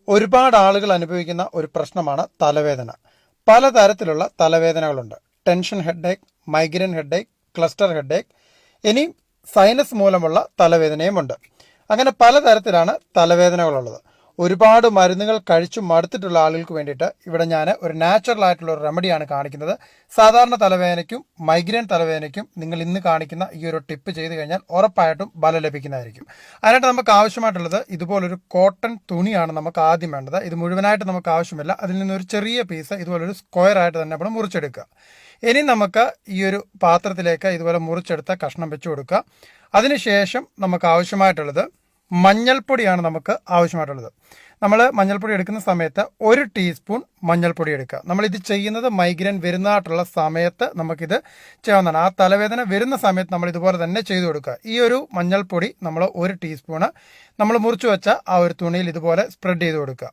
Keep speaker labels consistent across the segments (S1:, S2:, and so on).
S1: ഒരുപാട് ആളുകൾ അനുഭവിക്കുന്ന ഒരു പ്രശ്നമാണ് തലവേദന. പലതരത്തിലുള്ള തലവേദനകളുണ്ട്. Tension headache, migraine headache, cluster headache, ഇനി സൈനസ് മൂലമുള്ള തലവേദനയുമുണ്ട്. അങ്ങനെ പലതരത്തിലാണ് തലവേദനകളുള്ളത്. ഒരുപാട് മരുന്നുകൾ കഴിച്ചു മടുത്തിട്ടുള്ള ആളുകൾക്ക് വേണ്ടിയിട്ട് ഇവിടെ ഞാൻ ഒരു നാച്ചുറൽ ആയിട്ടുള്ള ഒരു റെമഡിയാണ് കാണിക്കുന്നത്. സാധാരണ തലവേദനയ്ക്കും മൈഗ്രെയിൻ തലവേദനയ്ക്കും നിങ്ങൾ ഇന്ന് കാണിക്കുന്ന ഈ ഒരു ടിപ്പ് ചെയ്ത് കഴിഞ്ഞാൽ ഉറപ്പായിട്ടും ബലം ലഭിക്കുന്നതായിരിക്കും. അതിനായിട്ട് നമുക്ക് ആവശ്യമായിട്ടുള്ളത് ഇതുപോലൊരു കോട്ടൺ തുണിയാണ് നമുക്ക് ആദ്യം വേണ്ടത്. ഇത് മുഴുവനായിട്ട് നമുക്ക് ആവശ്യമില്ല. അതിൽ നിന്നൊരു ചെറിയ പീസ് ഇതുപോലൊരു സ്ക്വയർ ആയിട്ട് തന്നെ നമ്മൾ മുറിച്ചെടുക്കുക. ഇനി നമുക്ക് ഈ ഒരു പാത്രത്തിലേക്ക് ഇതുപോലെ മുറിച്ചെടുത്ത കഷ്ണം വെച്ച് കൊടുക്കുക. അതിനുശേഷം നമുക്ക് ആവശ്യമായിട്ടുള്ളത് മഞ്ഞൾപ്പൊടിയാണ് നമുക്ക് ആവശ്യമായിട്ടുള്ളത്. നമ്മൾ മഞ്ഞൾപ്പൊടി എടുക്കുന്ന സമയത്ത് 1 ടീസ്പൂൺ മഞ്ഞൾപ്പൊടി എടുക്കുക. നമ്മളിത് ചെയ്യുന്നത് മൈഗ്രെയിൻ വരുന്നതായിട്ടുള്ള സമയത്ത് നമുക്കിത് ചെയ്യാവുന്നതാണ്. ആ തലവേദന വരുന്ന സമയത്ത് നമ്മൾ ഇതുപോലെ തന്നെ ചെയ്തു കൊടുക്കുക. ഈ ഒരു മഞ്ഞൾപ്പൊടി നമ്മൾ 1 ടീസ്പൂണ് നമ്മൾ മുറിച്ച് വെച്ച ആ ഒരു തുണിയിൽ ഇതുപോലെ സ്പ്രെഡ് ചെയ്ത് കൊടുക്കുക.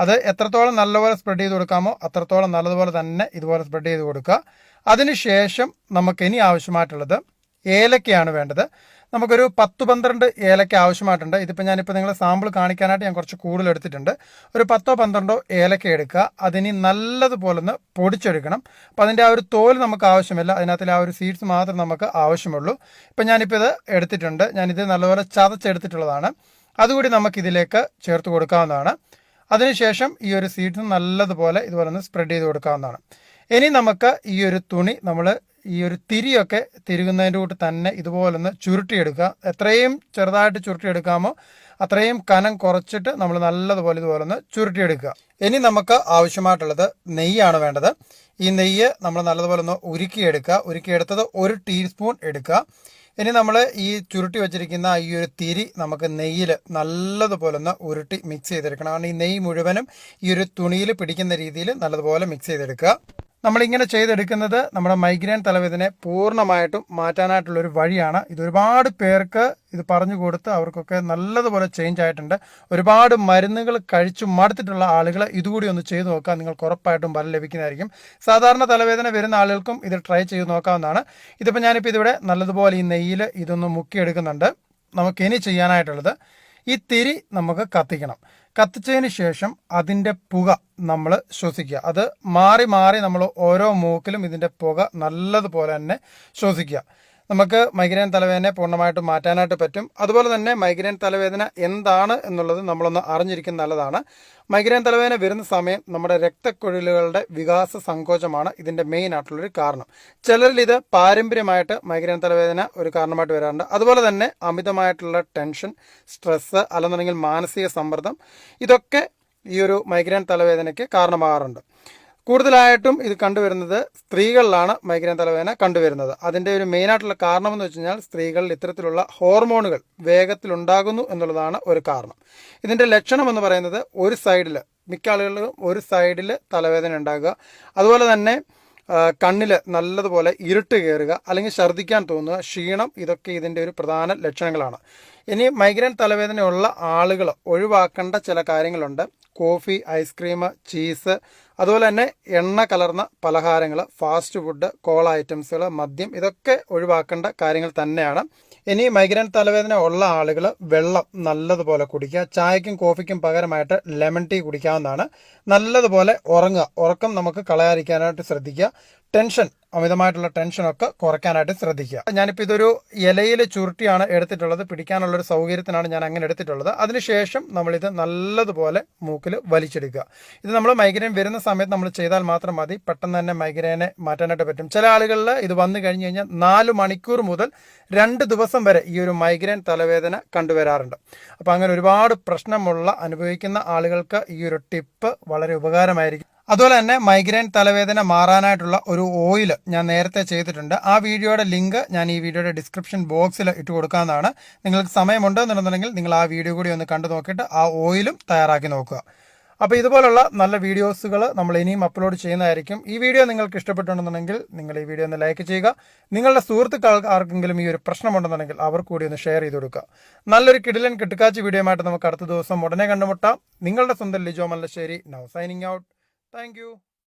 S1: അത് എത്രത്തോളം നല്ലപോലെ സ്പ്രെഡ് ചെയ്ത് കൊടുക്കാമോ അത്രത്തോളം നല്ലതുപോലെ തന്നെ ഇതുപോലെ സ്പ്രെഡ് ചെയ്ത് കൊടുക്കുക. അതിനുശേഷം നമുക്ക് ഇനി ആവശ്യമായിട്ടുള്ളത് ഏലക്കയാണ് വേണ്ടത്. നമുക്കൊരു 10-12 ഏലക്ക ആവശ്യമായിട്ടുണ്ട്. ഇതിപ്പോൾ ഞാനിപ്പോൾ നിങ്ങളെ സാമ്പിൾ കാണിക്കാനായിട്ട് ഞാൻ കുറച്ച് കൂടുതൽ എടുത്തിട്ടുണ്ട്. ഒരു 10-12 ഏലക്ക എടുക്കുക. അതിന് നല്ലതുപോലെ ഒന്ന് പൊടിച്ചെടുക്കണം. അപ്പോൾ അതിൻ്റെ ആ ഒരു തോൽ നമുക്ക് ആവശ്യമില്ല. അതിനകത്തിൽ ആ ഒരു സീഡ്സ് മാത്രം നമുക്ക് ആവശ്യമുള്ളൂ. ഇപ്പം ഞാനിപ്പോൾ ഇത് എടുത്തിട്ടുണ്ട്. ഞാനിത് നല്ലപോലെ ചതച്ചെടുത്തിട്ടുള്ളതാണ്. അതുകൂടി നമുക്കിതിലേക്ക് ചേർത്ത് കൊടുക്കാവുന്നതാണ്. അതിനുശേഷം ഈ ഒരു സീഡ്സ് നല്ലതുപോലെ ഇതുപോലെ ഒന്ന് സ്പ്രെഡ് ചെയ്ത് കൊടുക്കാവുന്നതാണ്. ഇനി നമുക്ക് ഈ ഒരു തുണി നമ്മൾ ഈ ഒരു തിരിയൊക്കെ തിരുകുന്നതിൻ്റെ കൂട്ട് തന്നെ ഇതുപോലൊന്ന് ചുരുട്ടിയെടുക്കുക. എത്രയും ചെറുതായിട്ട് ചുരുട്ടിയെടുക്കാമോ അത്രയും കനം കുറച്ചിട്ട് നമ്മൾ നല്ലതുപോലെ ഇതുപോലൊന്ന് ചുരുട്ടിയെടുക്കുക. ഇനി നമുക്ക് ആവശ്യമായിട്ടുള്ളത് നെയ്യാണ് വേണ്ടത്. ഈ നെയ്യ് നമ്മൾ നല്ലതുപോലെ ഒന്ന് ഉരുക്കിയെടുത്തത് 1 ടീസ്പൂൺ എടുക്കുക. ഇനി നമ്മൾ ഈ ചുരുട്ടി വെച്ചിരിക്കുന്ന ഈ ഒരു തിരി നമുക്ക് നെയ്യിൽ നല്ലതുപോലെ ഒന്ന് ഉരുട്ടി മിക്സ് ചെയ്തെടുക്കണം. കാരണം ഈ നെയ്യ് മുഴുവനും ഈ ഒരു തുണിയിൽ പിടിക്കുന്ന രീതിയിൽ നല്ലതുപോലെ മിക്സ് ചെയ്തെടുക്കുക. നമ്മളിങ്ങനെ ചെയ്തെടുക്കുന്നത് നമ്മുടെ മൈഗ്രെയിൻ തലവേദനയെ പൂർണ്ണമായിട്ടും മാറ്റാനായിട്ടുള്ളൊരു വഴിയാണ്. ഇതൊരുപാട് പേർക്ക് ഇത് പറഞ്ഞു കൊടുത്ത് അവർക്കൊക്കെ നല്ലതുപോലെ ചേഞ്ച് ആയിട്ടുണ്ട്. ഒരുപാട് മരുന്നുകൾ കഴിച്ചു മടുത്തിട്ടുള്ള ആളുകൾ ഇതുകൂടി ഒന്ന് ചെയ്തു നോക്കുക. നിങ്ങൾക്ക് ഉറപ്പായിട്ടും ബലം ലഭിക്കുന്നതായിരിക്കും. സാധാരണ തലവേദന വരുന്ന ആളുകൾക്കും ഇത് ട്രൈ ചെയ്ത് നോക്കാവുന്നതാണ്. ഇതിപ്പോൾ ഞാനിപ്പോൾ ഇതിവിടെ നല്ലതുപോലെ ഈ നെയ്യിൽ ഇതൊന്ന് മുക്കിയെടുക്കുന്നുണ്ട്. നമുക്കിനി ചെയ്യാനായിട്ടുള്ളത് ഈ തിരി നമുക്ക് കത്തിക്കണം. കത്തിച്ചതിന് ശേഷം അതിൻ്റെ പുക നമ്മൾ ശ്വസിക്കുക. അത് മാറി മാറി നമ്മൾ ഓരോ മൂക്കിലും ഇതിൻ്റെ പുക നല്ലതുപോലെ തന്നെ ശ്വസിക്കുക. നമുക്ക് മൈഗ്രെയിൻ തലവേദനയെ പൂർണ്ണമായിട്ടും മാറ്റാനായിട്ട് പറ്റും. അതുപോലെ തന്നെ മൈഗ്രെയിൻ തലവേദന എന്താണ് എന്നുള്ളത് നമ്മളൊന്ന് അറിഞ്ഞിരിക്കുന്നത് നല്ലതാണ്. മൈഗ്രെയിൻ തലവേദന വരുന്ന സമയം നമ്മുടെ രക്തക്കുഴലുകളുടെ വികാസ സങ്കോചമാണ് ഇതിൻ്റെ മെയിൻ ആയിട്ടുള്ളൊരു കാരണം. ചിലരിൽ ഇത് പാരമ്പര്യമായിട്ട് മൈഗ്രെയിൻ തലവേദന ഒരു കാരണമായിട്ട് വരാറുണ്ട്. അതുപോലെ തന്നെ അമിതമായിട്ടുള്ള ടെൻഷൻ, സ്ട്രെസ്സ്, അല്ലെന്നുണ്ടെങ്കിൽ മാനസിക സമ്മർദ്ദം, ഇതൊക്കെ ഈ ഒരു മൈഗ്രെയിൻ തലവേദനയ്ക്ക് കാരണമാകാറുണ്ട്. കൂടുതലായിട്ടും ഇത് കണ്ടുവരുന്നത് സ്ത്രീകളിലാണ് മൈഗ്രെയിൻ തലവേദന കണ്ടുവരുന്നത്. അതിൻ്റെ ഒരു മെയിനായിട്ടുള്ള കാരണം എന്ന് വെച്ച് കഴിഞ്ഞാൽ സ്ത്രീകളിൽ ഇത്തരത്തിലുള്ള ഹോർമോണുകൾ വേഗത്തിലുണ്ടാകുന്നു എന്നുള്ളതാണ് ഒരു കാരണം. ഇതിൻ്റെ ലക്ഷണം എന്ന് പറയുന്നത് ഒരു സൈഡിൽ, മിക്ക ആളുകളിലും ഒരു സൈഡിൽ തലവേദന ഉണ്ടാകുക, അതുപോലെ തന്നെ കണ്ണിൽ നല്ലതുപോലെ ഇരുട്ട് കയറുക, അല്ലെങ്കിൽ ഛർദ്ദിക്കാൻ തോന്നുക, ക്ഷീണം, ഇതൊക്കെ ഇതിൻ്റെ ഒരു പ്രധാന ലക്ഷണങ്ങളാണ്. ഇനി മൈഗ്രെയിൻ തലവേദനയുള്ള ആളുകൾ ഒഴിവാക്കേണ്ട ചില കാര്യങ്ങളുണ്ട്. കോഫി, ഐസ്ക്രീം, ചീസ്, അതുപോലെ തന്നെ എണ്ണ കലർന്ന പലഹാരങ്ങൾ, ഫാസ്റ്റ് ഫുഡ്, കോള ഐറ്റംസുകൾ, മദ്യം, ഇതൊക്കെ ഒഴിവാക്കേണ്ട കാര്യങ്ങൾ തന്നെയാണ്. ഇനി മൈഗ്രെയിൻ തലവേദന ഉള്ള ആളുകൾ വെള്ളം നല്ലതുപോലെ കുടിക്കുക. ചായക്കും കോഫിക്കും പകരമായിട്ട് ലെമൺ ടീ കുടിക്കാവുന്നതാണ്. നല്ലതുപോലെ ഉറങ്ങുക. ഉറക്കം നമുക്ക് കളയാതിരിക്കാനായിട്ട് ശ്രദ്ധിക്കുക. ടെൻഷൻ, അമിതമായിട്ടുള്ള ടെൻഷനൊക്കെ കുറയ്ക്കാനായിട്ട് ശ്രദ്ധിക്കുക. ഞാനിപ്പോൾ ഇതൊരു ഇലയിൽ ചുരുട്ടിയാണ് എടുത്തിട്ടുള്ളത്. പിടിക്കാനുള്ളൊരു സൗകര്യത്തിനാണ് ഞാൻ അങ്ങനെ എടുത്തിട്ടുള്ളത്. അതിനുശേഷം നമ്മളിത് നല്ലതുപോലെ മൂക്കിൽ വലിച്ചെടുക്കുക. ഇത് നമ്മൾ മൈഗ്രെയിൻ വരുന്ന സമയത്ത് നമ്മൾ ചെയ്താൽ മാത്രം മതി. പെട്ടെന്ന് തന്നെ മൈഗ്രെയിനെ മാറ്റാനായിട്ട് പറ്റും. ചില ആളുകളിൽ ഇത് വന്നു കഴിഞ്ഞ് കഴിഞ്ഞാൽ 4 മണിക്കൂർ മുതൽ 2 ദിവസം വരെ ഈ ഒരു മൈഗ്രെയിൻ തലവേദന കണ്ടുവരാറുണ്ട്. അപ്പോൾ അങ്ങനെ ഒരുപാട് പ്രശ്നമുള്ള അനുഭവിക്കുന്ന ആളുകൾക്ക് ഈ ഒരു ടിപ്പ് വളരെ ഉപകാരമായിരിക്കും. അതുപോലെ തന്നെ മൈഗ്രെയിൻ തലവേദന മാറാനായിട്ടുള്ള ഒരു ഓയിൽ ഞാൻ നേരത്തെ ചെയ്തിട്ടുണ്ട്. ആ വീഡിയോയുടെ ലിങ്ക് ഞാൻ ഈ വീഡിയോയുടെ ഡിസ്ക്രിപ്ഷൻ ബോക്സിൽ ഇട്ട് കൊടുക്കാവുന്നതാണ്. നിങ്ങൾക്ക് സമയമുണ്ടെന്നുണ്ടെങ്കിൽ നിങ്ങൾ ആ വീഡിയോ കൂടി ഒന്ന് കണ്ടു നോക്കിയിട്ട് ആ ഓയിലും തയ്യാറാക്കി നോക്കുക. അപ്പോൾ ഇതുപോലുള്ള നല്ല വീഡിയോസുകൾ നമ്മൾ ഇനിയും അപ്ലോഡ് ചെയ്യുന്നതായിരിക്കും. ഈ വീഡിയോ നിങ്ങൾക്ക് ഇഷ്ടപ്പെട്ടുണ്ടെന്നുണ്ടെങ്കിൽ നിങ്ങൾ ഈ വീഡിയോ ഒന്ന് ലൈക്ക് ചെയ്യുക. നിങ്ങളുടെ സുഹൃത്തുക്കൾ ആർക്കെങ്കിലും ഈ ഒരു പ്രശ്നമുണ്ടെന്നുണ്ടെങ്കിൽ അവർ കൂടി ഒന്ന് ഷെയർ ചെയ്ത് കൊടുക്കുക. നല്ലൊരു കിടിലൻ കിട്ടുകാച്ചി വീഡിയോ ആയിട്ട് നമുക്ക് അടുത്ത ദിവസം ഉടനെ കണ്ടുമുട്ടാം. നിങ്ങളുടെ സ്വന്തം Lijo Mallassery, now signing out. Thank you.